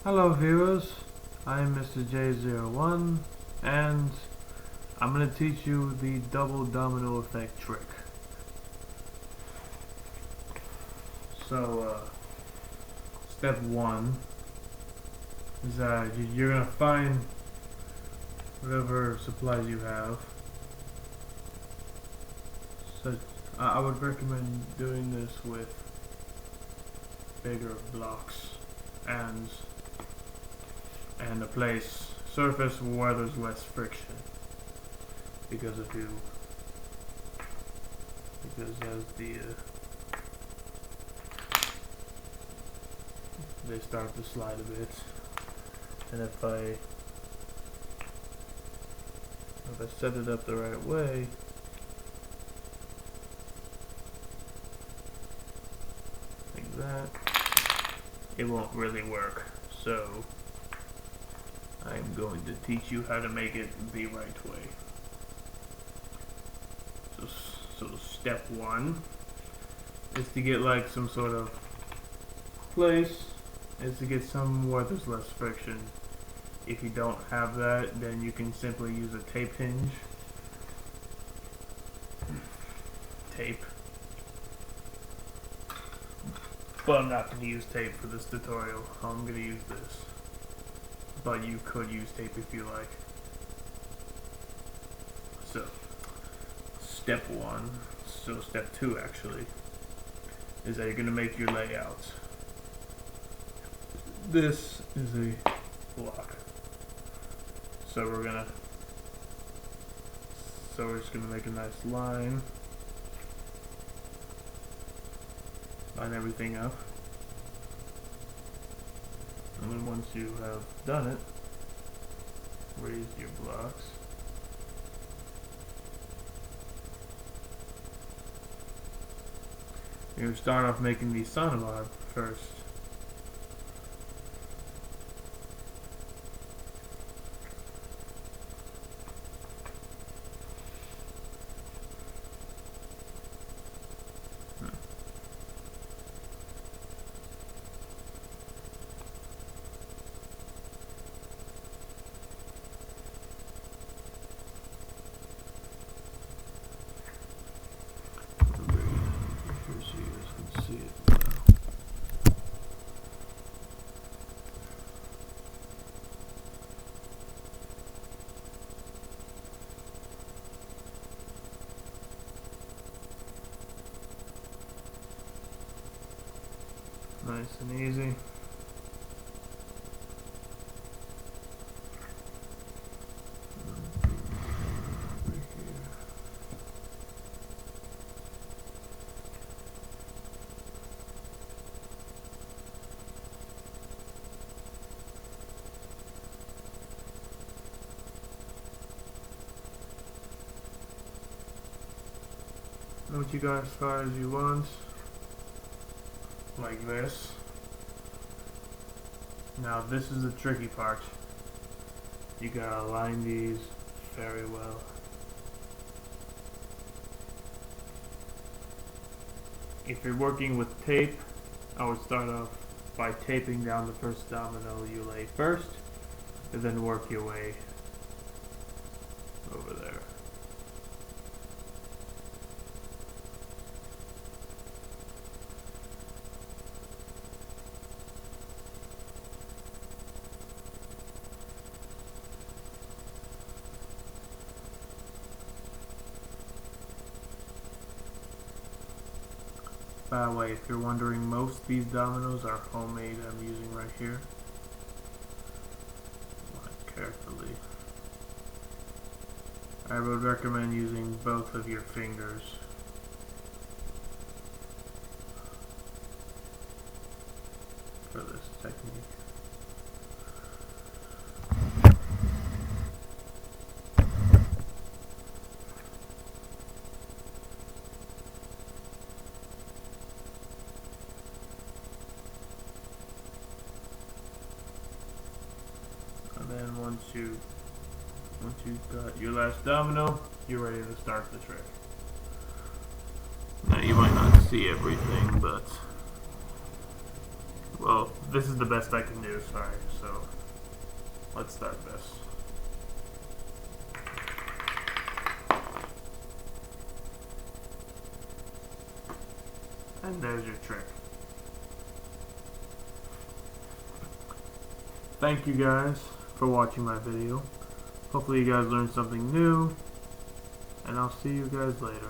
Hello viewers, I'm Mr.J01 and I'm going to teach you the double domino effect trick. So step 1 is that you're going to find whatever supplies you have. So I would recommend doing this with bigger blocks and a surface where there's less friction, because as they start to slide a bit, and if I set it up the right way, like that, it won't really work. So I'm going to teach you how to make it the right way. So step 1 is to get like some sort of place, is to get some where there's less friction. If you don't have that, then you can simply use a tape hinge. Tape. But I'm not going to use tape for this tutorial. I'm going to use this. But you could use tape if you like. So, step 1, so step 2 actually, is that you're going to make your layout. This is a block. So we're just going to make a nice line. Line everything up. And then once you have done it, raise your blocks. You're going to start off making the sonobar first. See it now. Nice and easy. What you got as far as you want, like this. Now this is the tricky part. You gotta align these very well. If you're working with tape, I would start off by taping down the first domino you lay first, and then work your way over there. By the way, if you're wondering, most of these dominoes are homemade. I'm using right here. Line carefully. I would recommend using both of your fingers. For this technique. And then once you've got your last domino, you're ready to start the trick. Now you might not see everything, but Well, this is the best I can do, sorry, so let's start this. And there's your trick. Thank you guys for watching my video. Hopefully you guys learned something new, and I'll see you guys later.